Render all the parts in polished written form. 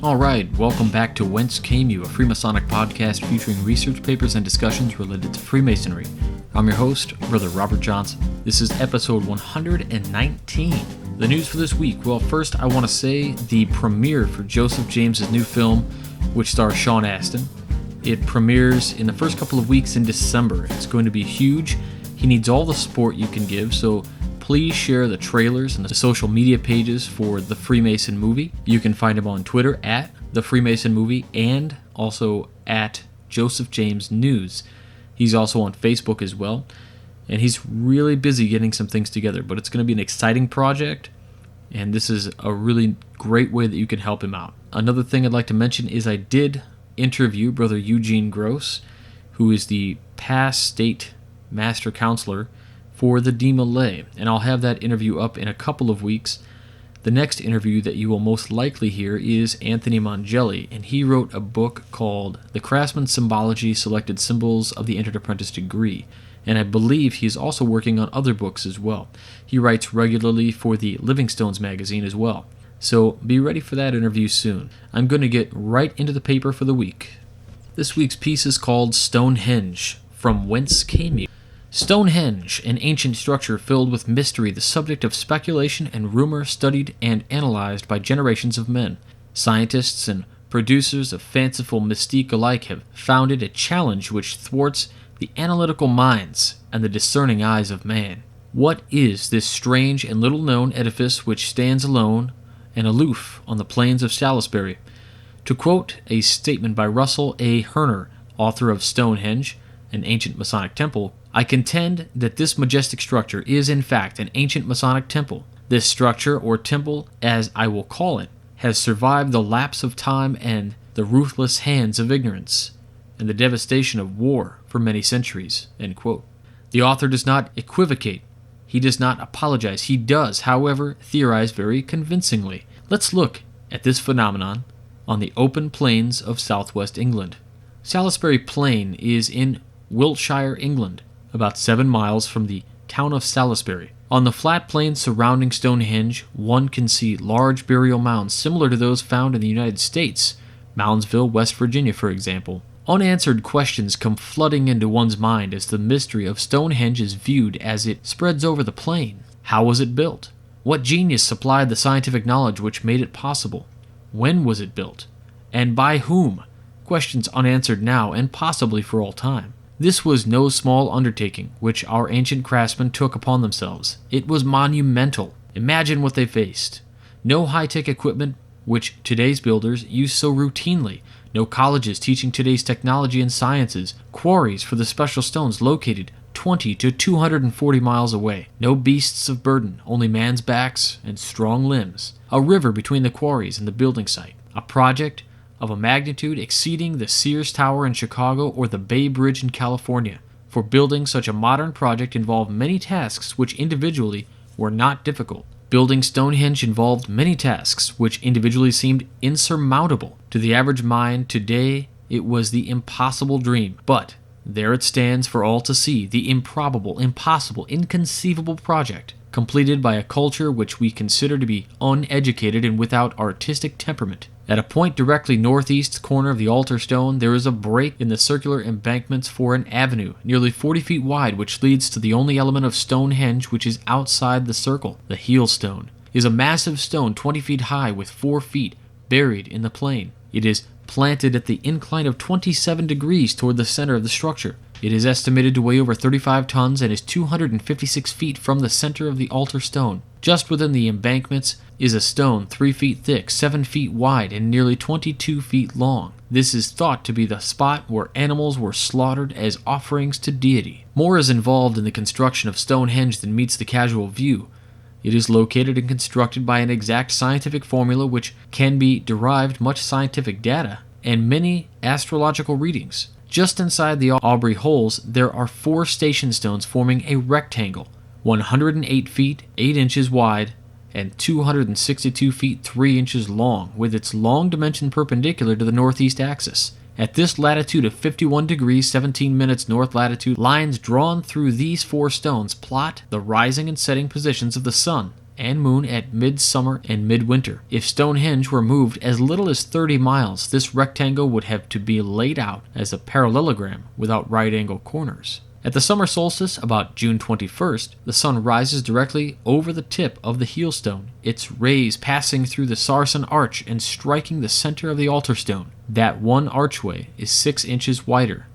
Alright, welcome back to Whence, a Freemasonic podcast featuring research papers and discussions related to Freemasonry. I'm your host, Brother Robert Johnson. This is episode 119. The news for this week. Well, first I want to say the premiere for Joseph James's new film, which stars Sean Astin. It premieres in the first couple of weeks in December. It's going to be huge. He needs all the support you can give, so please share the trailers and the social media pages for The Freemason Movie. You can find him on Twitter at The Freemason Movie and also at Joseph James News. He's also on Facebook as well, and he's really busy getting some things together, but it's going to be an exciting project, and this is a really great way that you can help him out. Another thing I'd like to mention is I did interview Brother Eugene Gross, who is the past state master counselor for the DeMolay, and I'll have that interview up in a couple of weeks. The next interview that you will most likely hear is Anthony Mongelli, and he wrote a book called The Craftsman's Symbology, Selected Symbols of the Entered Apprentice Degree, and I believe he is also working on other books as well. He writes regularly for the Livingstones magazine as well, so be ready for that interview soon. I'm going to get right into the paper for the week. This week's piece is called Stonehenge, From Whence Came You? Stonehenge, an ancient structure filled with mystery, the subject of speculation and rumor, studied and analyzed by generations of men. Scientists and producers of fanciful mystique alike have found it a challenge which thwarts the analytical minds and the discerning eyes of man. What is this strange and little-known edifice which stands alone and aloof on the plains of Salisbury? To quote a statement by Russell A. Herner, author of Stonehenge, an ancient Masonic temple, I contend that this majestic structure is in fact an ancient Masonic temple. This structure, or temple as I will call it, has survived the lapse of time and the ruthless hands of ignorance, and the devastation of war for many centuries. End quote. The author does not equivocate. He does not apologize. He does, however, theorize very convincingly. Let's look at this phenomenon on the open plains of southwest England. Salisbury Plain is in Wiltshire, England, about 7 miles from the town of Salisbury. On the flat plains surrounding Stonehenge, one can see large burial mounds similar to those found in the United States, Moundsville, West Virginia, for example. Unanswered questions come flooding into one's mind as the mystery of Stonehenge is viewed as it spreads over the plain. How was it built? What genius supplied the scientific knowledge which made it possible? When was it built? And by whom? Questions unanswered now and possibly for all time. This was no small undertaking which our ancient craftsmen took upon themselves. It was monumental. Imagine what they faced. No high-tech equipment which today's builders use so routinely. No colleges teaching today's technology and sciences. Quarries for the special stones located 20 to 240 miles away. No beasts of burden, only man's backs and strong limbs. A river between the quarries and the building site. A project of a magnitude exceeding the Sears Tower in Chicago or the Bay Bridge in California. For building such a modern project involved many tasks which individually were not difficult. Building Stonehenge involved many tasks which individually seemed insurmountable. To the average mind today, it was the impossible dream. But there it stands for all to see, the improbable, impossible, inconceivable project, completed by a culture which we consider to be uneducated and without artistic temperament. At a point directly northeast corner of the altar stone, there is a break in the circular embankments for an avenue, nearly 40 feet wide, which leads to the only element of Stonehenge which is outside the circle. The heel stone is a massive stone 20 feet high with 4 feet buried in the plain. It is planted at the incline of 27 degrees toward the center of the structure. It is estimated to weigh over 35 tons and is 256 feet from the center of the altar stone. Just within the embankments is a stone 3 feet thick, 7 feet wide, and nearly 22 feet long. This is thought to be the spot where animals were slaughtered as offerings to deity. More is involved in the construction of Stonehenge than meets the casual view. It is located and constructed by an exact scientific formula which can be derived much scientific data and many astrological readings. Just inside the Aubrey holes, there are 4 station stones forming a rectangle, 108 feet 8 inches wide and 262 feet 3 inches long, with its long dimension perpendicular to the northeast axis. At this latitude of 51 degrees 17 minutes north latitude, lines drawn through these 4 stones plot the rising and setting positions of the sun and moon at midsummer and midwinter. If Stonehenge were moved as little as 30 miles, this rectangle would have to be laid out as a parallelogram without right-angle corners. At the summer solstice, about June 21st, the sun rises directly over the tip of the heel stone, its rays passing through the Sarsen arch and striking the center of the altar stone. That one archway is 6 inches wider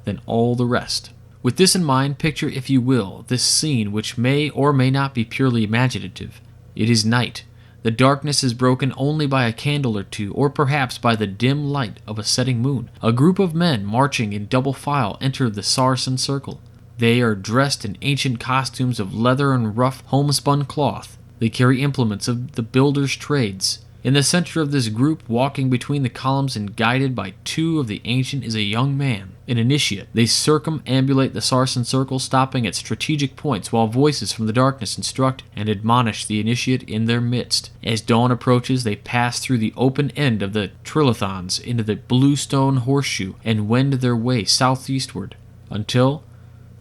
than all the rest. With this in mind, picture, if you will, this scene which may or may not be purely imaginative. It is night. The darkness is broken only by a candle or two, or perhaps by the dim light of a setting moon. A group of men marching in double file enter the Sarsen circle. They are dressed in ancient costumes of leather and rough homespun cloth. They carry implements of the builder's trades. In the center of this group, walking between the columns and guided by 2 of the ancient, is a young man, an initiate. They circumambulate the Sarsen circle, stopping at strategic points while voices from the darkness instruct and admonish the initiate in their midst. As dawn approaches, they pass through the open end of the trilithons into the bluestone horseshoe and wend their way southeastward until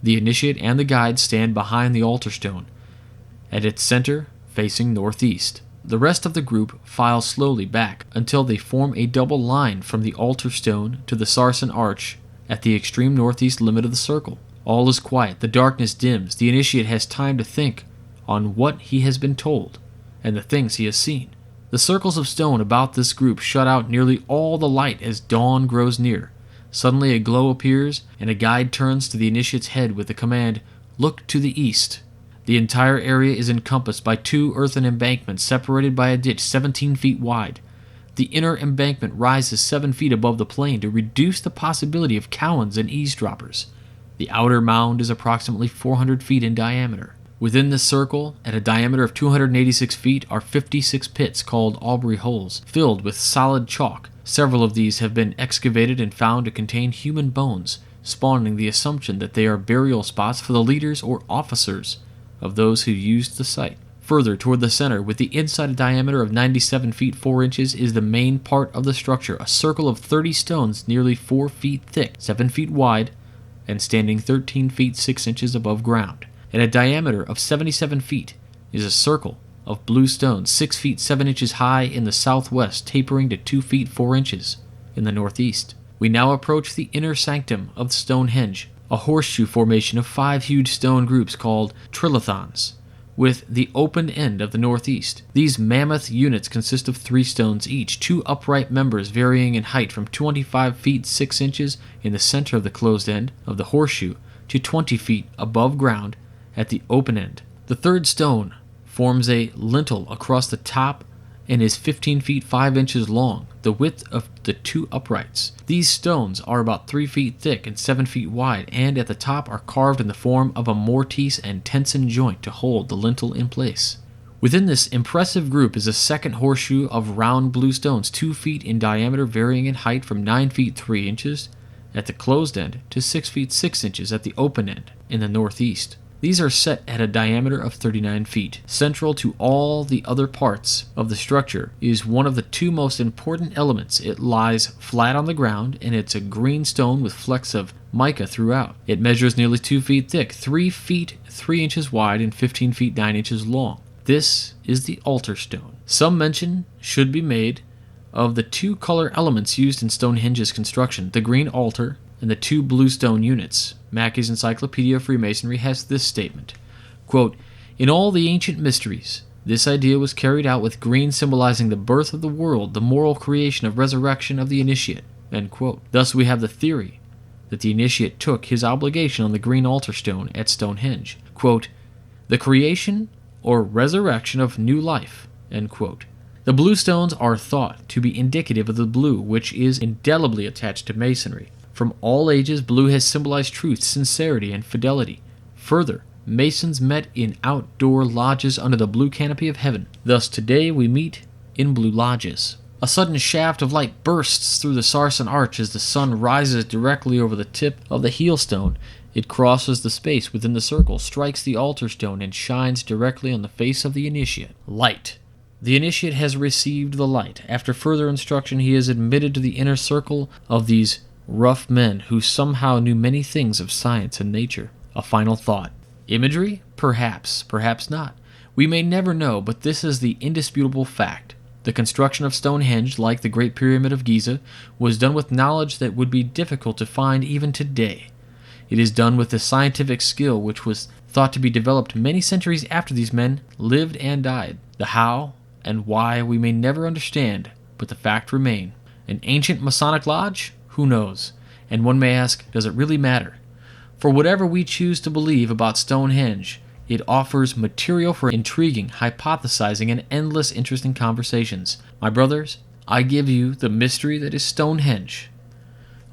the initiate and the guide stand behind the altar stone, at its center facing northeast. The rest of the group file slowly back until they form a double line from the altar stone to the Sarsen arch at the extreme northeast limit of the circle. All is quiet. The darkness dims. The initiate has time to think on what he has been told and the things he has seen. The circles of stone about this group shut out nearly all the light as dawn grows near. Suddenly a glow appears, and a guide turns to the initiate's head with the command, "Look to the east." The entire area is encompassed by 2 earthen embankments separated by a ditch 17 feet wide. The inner embankment rises 7 feet above the plain to reduce the possibility of cowans and eavesdroppers. The outer mound is approximately 400 feet in diameter. Within this circle, at a diameter of 286 feet, are 56 pits called Aubrey holes, filled with solid chalk. Several of these have been excavated and found to contain human bones, spawning the assumption that they are burial spots for the leaders or officers of those who used the site. Further toward the center, with the inside diameter of 97 feet 4 inches, is the main part of the structure, a circle of 30 stones nearly 4 feet thick, 7 feet wide, and standing 13 feet 6 inches above ground. At a diameter of 77 feet is a circle of blue stones 6 feet 7 inches high in the southwest, tapering to 2 feet 4 inches in the northeast. We now approach the inner sanctum of Stonehenge, a horseshoe formation of 5 huge stone groups called trilithons, with the open end of the northeast. These mammoth units consist of 3 stones each, 2 upright members varying in height from 25 feet 6 inches in the center of the closed end of the horseshoe to 20 feet above ground at the open end. The third stone forms a lintel across the top and is 15 feet 5 inches long, the width of the 2 uprights. These stones are about 3 feet thick and 7 feet wide, and at the top are carved in the form of a mortise and tenson joint to hold the lintel in place. Within this impressive group is a second horseshoe of round blue stones 2 feet in diameter, varying in height from 9 feet 3 inches at the closed end to 6 feet 6 inches at the open end in the northeast. These are set at a diameter of 39 feet. Central to all the other parts of the structure is one of the 2 most important elements. It lies flat on the ground, and it's a green stone with flecks of mica throughout. It measures nearly 2 feet thick, 3 feet 3 inches wide, and 15 feet 9 inches long. This is the altar stone. Some mention should be made of the 2 color elements used in Stonehenge's construction, the green altar and the 2 blue stone units. Mackey's Encyclopedia of Freemasonry has this statement, quote, "In all the ancient mysteries, this idea was carried out with green symbolizing the birth of the world, the moral creation of resurrection of the initiate." End quote. Thus we have the theory that the initiate took his obligation on the green altar stone at Stonehenge. Quote, "The creation or resurrection of new life." End quote. The blue stones are thought to be indicative of the blue, which is indelibly attached to Masonry. From all ages, blue has symbolized truth, sincerity, and fidelity. Further, Masons met in outdoor lodges under the blue canopy of heaven. Thus, today we meet in blue lodges. A sudden shaft of light bursts through the Sarsen arch as the sun rises directly over the tip of the heel stone. It crosses the space within the circle, strikes the altar stone, and shines directly on the face of the initiate. Light. The initiate has received the light. After further instruction, he is admitted to the inner circle of these rough men who somehow knew many things of science and nature. A final thought. Imagery? Perhaps, perhaps not. We may never know, but this is the indisputable fact. The construction of Stonehenge, like the Great Pyramid of Giza, was done with knowledge that would be difficult to find even today. It is done with a scientific skill which was thought to be developed many centuries after these men lived and died. The how and why we may never understand, but the fact remain. An ancient Masonic lodge? Who knows? And one may ask, does it really matter? For whatever we choose to believe about Stonehenge, it offers material for intriguing, hypothesizing, and endless interesting conversations. My brothers, I give you the mystery that is Stonehenge.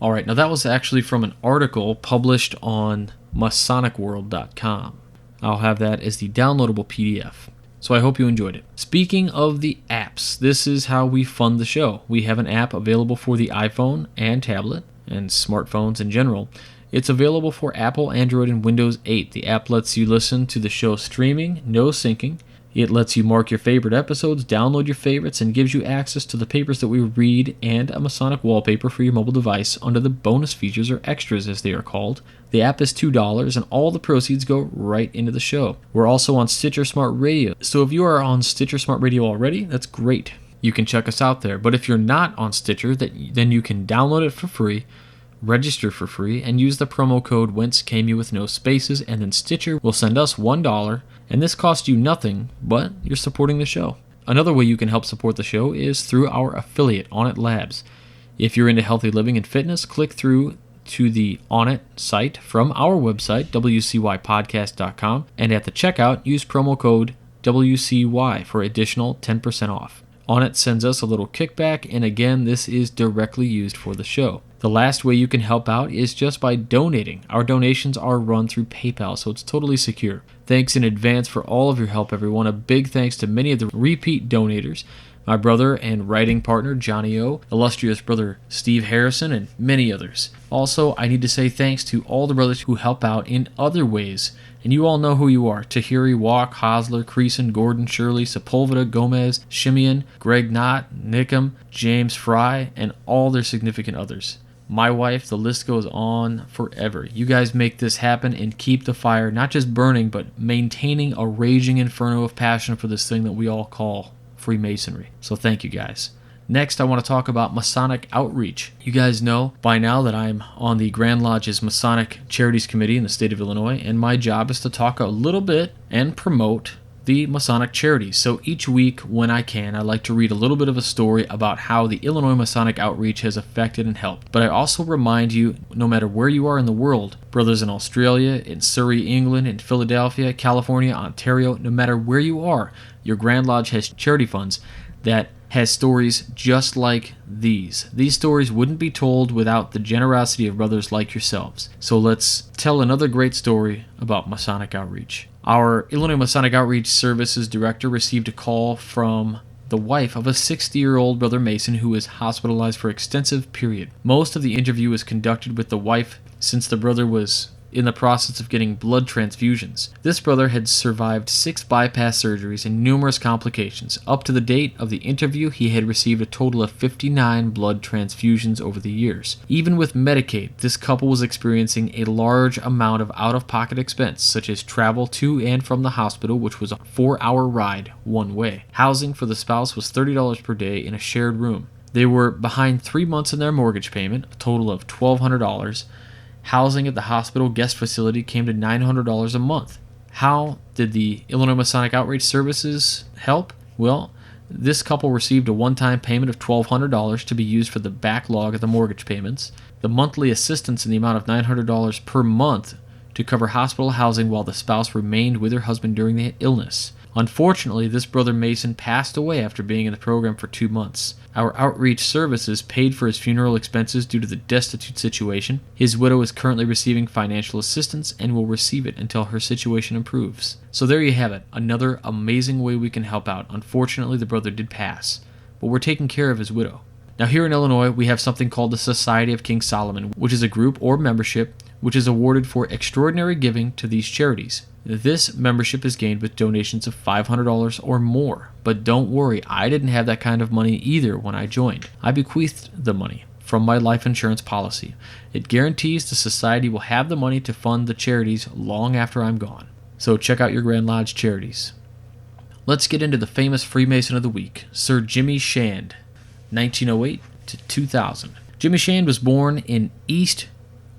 Alright, now that was actually from an article published on MasonicWorld.com. I'll have that as the downloadable PDF. So I hope you enjoyed it. Speaking of the apps, this is how we fund the show. We have an app available for the iPhone and tablet, and smartphones in general. It's available for Apple, Android, and Windows 8. The app lets you listen to the show streaming, no syncing. It lets you mark your favorite episodes, download your favorites, and gives you access to the papers that we read and a Masonic wallpaper for your mobile device under the bonus features or extras as they are called. The app is $2 and all the proceeds go right into the show. We're also on Stitcher Smart Radio, so if you are on Stitcher Smart Radio already, that's great. You can check us out there, but if you're not on Stitcher, then you can download it for free, register for free, and use the promo code Whence with no spaces, and then Stitcher will send us $1, and this costs you nothing, but you're supporting the show. Another way you can help support the show is through our affiliate, Onnit Labs. If you're into healthy living and fitness, click through to the Onnit site from our website, wcypodcast.com, and at the checkout, use promo code WCY for additional 10% off. Onnit sends us a little kickback, and again, this is directly used for the show. The last way you can help out is just by donating. Our donations are run through PayPal, so it's totally secure. Thanks in advance for all of your help, everyone. A big thanks to many of the repeat donators. My brother and writing partner, Johnny O, illustrious brother Steve Harrison, and many others. Also, I need to say thanks to all the brothers who help out in other ways. And you all know who you are. Tahiri, Walk, Hosler, Creason, Gordon, Shirley, Sepulveda, Gomez, Shimeon, Greg Knott, Nickham, James Fry, and all their significant others. My wife, the list goes on forever. You guys make this happen and keep the fire not just burning, but maintaining a raging inferno of passion for this thing that we all call Freemasonry. So thank you guys. Next, I want to talk about Masonic Outreach. You guys know by now that I'm on the Grand Lodge's Masonic Charities Committee in the state of Illinois, and my job is to talk a little bit and promote the Masonic charities. So each week when I can, I like to read a little bit of a story about how the Illinois Masonic Outreach has affected and helped. But I also remind you, no matter where you are in the world, brothers in Australia, in Surrey, England, in Philadelphia, California, Ontario, no matter where you are, your Grand Lodge has charity funds that has stories just like these. These stories wouldn't be told without the generosity of brothers like yourselves. So let's tell another great story about Masonic Outreach. Our Illinois Masonic Outreach Services Director received a call from the wife of a 60-year-old Brother Mason who was hospitalized for extensive period. Most of the interview was conducted with the wife since the brother was in the process of getting blood transfusions. This brother had survived 6 bypass surgeries and numerous complications. Up to the date of the interview, he had received a total of 59 blood transfusions over the years. Even with Medicaid, this couple was experiencing a large amount of out-of-pocket expense, such as travel to and from the hospital, which was a 4-hour ride one way. Housing for the spouse was $30 per day in a shared room. They were behind 3 months in their mortgage payment, a total of $1,200. Housing at the hospital guest facility came to $900 a month. How did the Illinois Masonic Outreach Services help? Well, this couple received a one-time payment of $1,200 to be used for the backlog of the mortgage payments, the monthly assistance in the amount of $900 per month to cover hospital housing while the spouse remained with her husband during the illness. Unfortunately, this Brother Mason passed away after being in the program for 2 months. Our outreach services paid for his funeral expenses due to the destitute situation. His widow is currently receiving financial assistance and will receive it until her situation improves. So there you have it, another amazing way we can help out. Unfortunately, the brother did pass, but we're taking care of his widow. Now here in Illinois, we have something called the Society of King Solomon, which is a group or membership which is awarded for extraordinary giving to these charities. This membership is gained with donations of $500 or more. But don't worry, I didn't have that kind of money either when I joined. I bequeathed the money from my life insurance policy. It guarantees the society will have the money to fund the charities long after I'm gone. So check out your Grand Lodge charities. Let's get into the famous Freemason of the week, Sir Jimmy Shand, 1908 to 2000. Jimmy Shand was born in East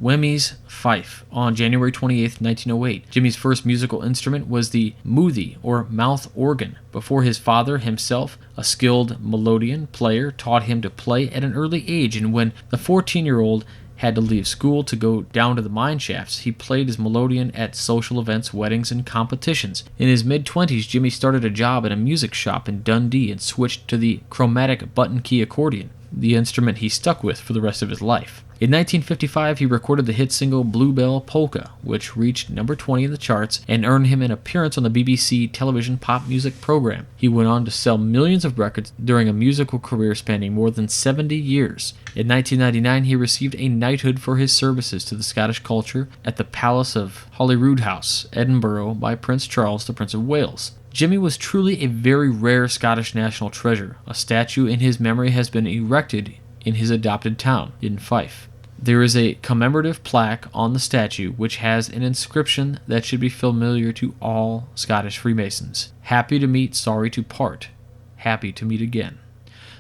Wemyss, Fife, on January 28, 1908. Jimmy's first musical instrument was the mouthie, or mouth organ, before his father, himself a skilled melodeon player, taught him to play at an early age, and when the 14-year-old had to leave school to go down to the mine shafts, he played his melodeon at social events, weddings, and competitions. In his mid-20s, Jimmy started a job at a music shop in Dundee and switched to the chromatic button-key accordion, the instrument he stuck with for the rest of his life. In 1955, he recorded the hit single Bluebell Polka, which reached number 20 in the charts and earned him an appearance on the BBC television pop music program. He went on to sell millions of records during a musical career spanning more than 70 years. In 1999, he received a knighthood for his services to the Scottish culture at the Palace of Holyrood House, Edinburgh, by Prince Charles, the Prince of Wales. Jimmy was truly a very rare Scottish national treasure. A statue in his memory has been erected in his adopted town, in Fife. There is a commemorative plaque on the statue which has an inscription that should be familiar to all Scottish Freemasons. Happy to meet, sorry to part. Happy to meet again.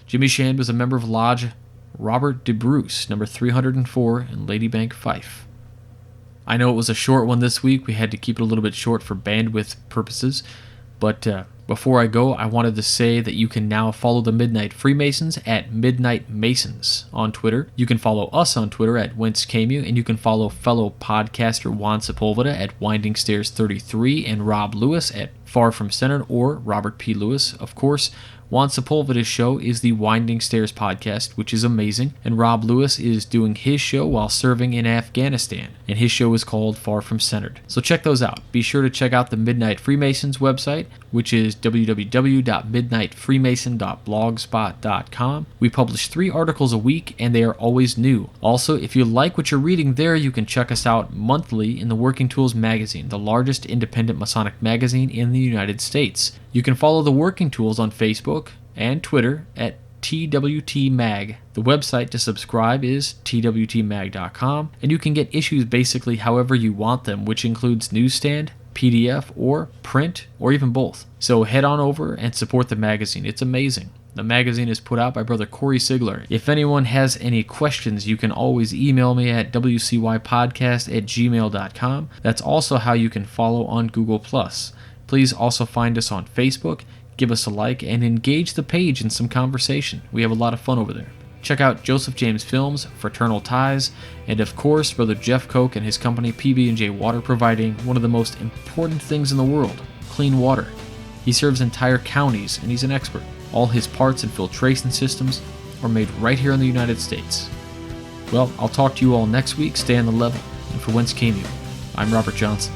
Jimmy Shand was a member of Lodge Robert de Bruce, number 304 in Ladybank, Fife. I know it was a short one this week. We had to keep it a little bit short for bandwidth purposes. But before I go, I wanted to say that you can now follow the Midnight Freemasons at Midnight Masons on Twitter. You can follow us on Twitter at Whence, and you can follow fellow podcaster Juan Sepulveda at Winding Stairs 33 and Rob Lewis at Far From Centered, or Robert P. Lewis, of course. Juan Sepulveda's show is the Winding Stairs podcast, which is amazing, and Rob Lewis is doing his show while serving in Afghanistan, and his show is called Far From Centered. So check those out. Be sure to check out the Midnight Freemasons website, which is www.midnightfreemason.blogspot.com. We publish 3 articles a week, and they are always new. Also, if you like what you're reading there, you can check us out monthly in the Working Tools magazine, the largest independent Masonic magazine in the United States. You can follow the Working Tools on Facebook and Twitter at TWT Mag. The website to subscribe is twtmag.com, and you can get issues basically however you want them, which includes newsstand, PDF, or print, or even both. So head on over and support the magazine. It's amazing. The magazine is put out by Brother Corey Sigler. If anyone has any questions, you can always email me at wcypodcast@gmail.com. That's also how you can follow on Google+. Please also find us on Facebook, give us a like, and engage the page in some conversation. We have a lot of fun over there. Check out Joseph James Films, Fraternal Ties, and of course, Brother Jeff Koch and his company PB&J Water, providing one of the most important things in the world, clean water. He serves entire counties, and he's an expert. All his parts and filtration systems are made right here in the United States. Well, I'll talk to you all next week. Stay on the level. And for Whence Came You, I'm Robert Johnson.